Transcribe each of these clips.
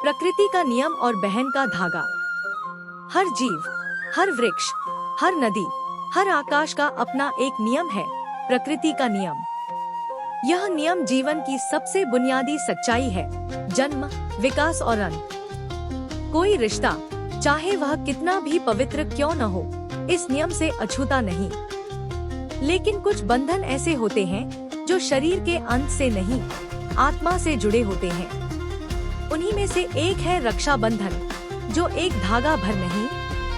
प्रकृति का नियम और बहन का धागा। हर जीव, हर वृक्ष, हर नदी, हर आकाश का अपना एक नियम है, प्रकृति का नियम। यह नियम जीवन की सबसे बुनियादी सच्चाई है, जन्म, विकास और अंत। कोई रिश्ता, चाहे वह कितना भी पवित्र क्यों न हो, इस नियम से अछूता नहीं। लेकिन कुछ बंधन ऐसे होते हैं जो शरीर के अंत से नहीं, आत्मा से जुड़े होते हैं। उन्हीं में से एक है रक्षा बंधन, जो एक धागा भर नहीं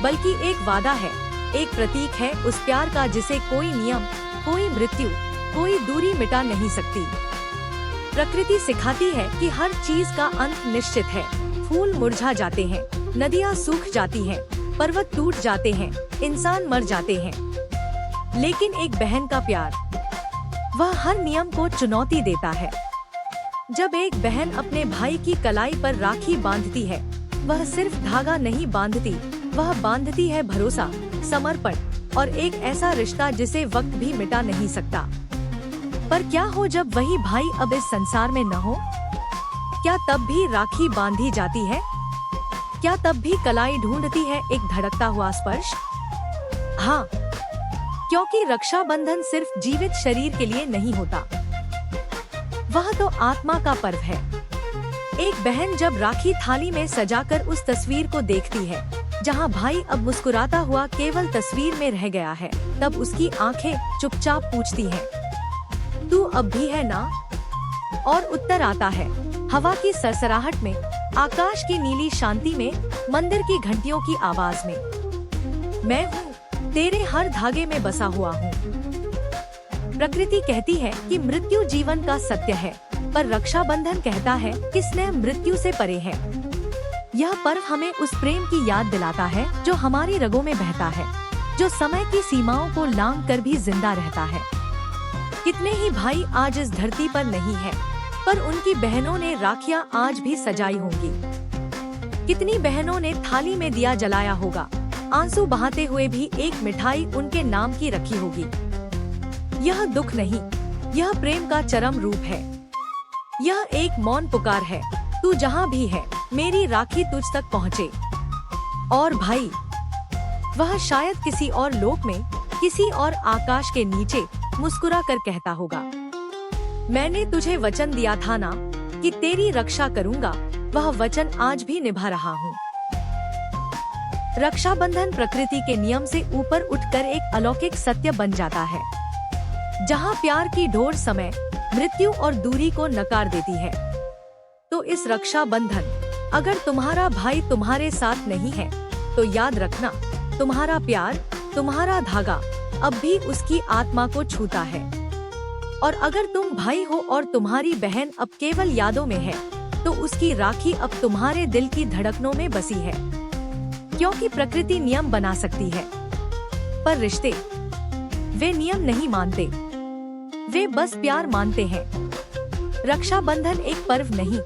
बल्कि एक वादा है, एक प्रतीक है उस प्यार का जिसे कोई नियम, कोई मृत्यु, कोई दूरी मिटा नहीं सकती। प्रकृति सिखाती है कि हर चीज का अंत निश्चित है। फूल मुरझा जाते हैं, नदियाँ सूख जाती हैं, पर्वत टूट जाते हैं, इंसान मर जाते हैं। लेकिन एक बहन का प्यार, वह हर नियम को चुनौती देता है। जब एक बहन अपने भाई की कलाई पर राखी बांधती है, वह सिर्फ धागा नहीं बांधती, वह बांधती है भरोसा, समर्पण और एक ऐसा रिश्ता जिसे वक्त भी मिटा नहीं सकता। पर क्या हो जब वही भाई अब इस संसार में न हो? क्या तब भी राखी बांधी जाती है? क्या तब भी कलाई ढूंढती है एक धड़कता हुआ स्पर्श? हाँ, क्योंकि रक्षा बंधन सिर्फ जीवित शरीर के लिए नहीं होता, वह तो आत्मा का पर्व है। एक बहन जब राखी थाली में सजाकर उस तस्वीर को देखती है जहां भाई अब मुस्कुराता हुआ केवल तस्वीर में रह गया है, तब उसकी आंखें चुपचाप पूछती हैं, तू अब भी है ना? और उत्तर आता है, हवा की सरसराहट में, आकाश की नीली शांति में, मंदिर की घंटियों की आवाज में। मैं हूँ, तेरे हर धागे में बसा हुआ हूँ। प्रकृति कहती है कि मृत्यु जीवन का सत्य है, पर रक्षा बंधन कहता है कि स्नेह मृत्यु से परे है। यह पर्व हमें उस प्रेम की याद दिलाता है जो हमारी रगों में बहता है, जो समय की सीमाओं को लांघ कर भी जिंदा रहता है। कितने ही भाई आज इस धरती पर नहीं है, पर उनकी बहनों ने राखियां आज भी सजाई होंगी। कितनी बहनों ने थाली में दिया जलाया होगा, आंसू बहाते हुए भी एक मिठाई उनके नाम की रखी होगी। यह दुख नहीं, यह प्रेम का चरम रूप है। यह एक मौन पुकार है, तू जहाँ भी है, मेरी राखी तुझ तक पहुँचे। और भाई, वह शायद किसी और लोक में, किसी और आकाश के नीचे मुस्कुरा कर कहता होगा, मैंने तुझे वचन दिया था ना कि तेरी रक्षा करूंगा, वह वचन आज भी निभा रहा हूँ। रक्षा बंधन प्रकृति के नियम से ऊपर उठकर एक अलौकिक सत्य बन जाता है। जहाँ प्यार की डोर समय, मृत्यु और दूरी को नकार देती है, तो इस रक्षा बंधन, अगर तुम्हारा भाई तुम्हारे साथ नहीं है, तो याद रखना, तुम्हारा प्यार, तुम्हारा धागा अब भी उसकी आत्मा को छूता है। और अगर तुम भाई हो और तुम्हारी बहन अब केवल यादों में है, तो उसकी राखी अब तुम्हारे दिल की धड़कनों में बसी है। क्योंकि प्रकृति नियम बना सकती है, पर रिश्ते, वे नियम नहीं मानते, वे बस प्यार मानते हैं। रक्षा बंधन एक पर्व नहीं,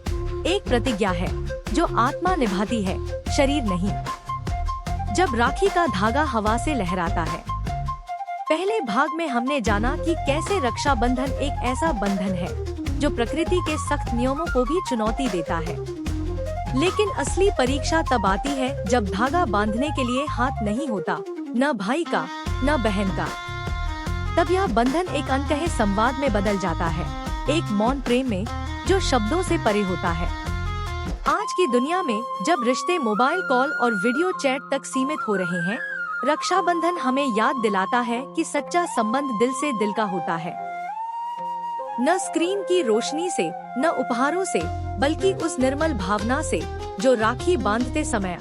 एक प्रतिज्ञा है जो आत्मा निभाती है, शरीर नहीं। जब राखी का धागा हवा से लहराता है। पहले भाग में हमने जाना कि कैसे रक्षा बंधन एक ऐसा बंधन है जो प्रकृति के सख्त नियमों को भी चुनौती देता है। लेकिन असली परीक्षा तब आती है जब धागा बांधने के लिए हाथ नहीं होता, न भाई का, न बहन का। तब यह बंधन एक अनकहे संवाद में बदल जाता है, एक मौन प्रेम में जो शब्दों से परे होता है। आज की दुनिया में जब रिश्ते मोबाइल कॉल और वीडियो चैट तक सीमित हो रहे हैं, रक्षाबंधन हमें याद दिलाता है कि सच्चा संबंध दिल से दिल का होता है। न स्क्रीन की रोशनी से, न उपहारों से, बल्कि उस निर्मल भावना से जो राखी बांधते समय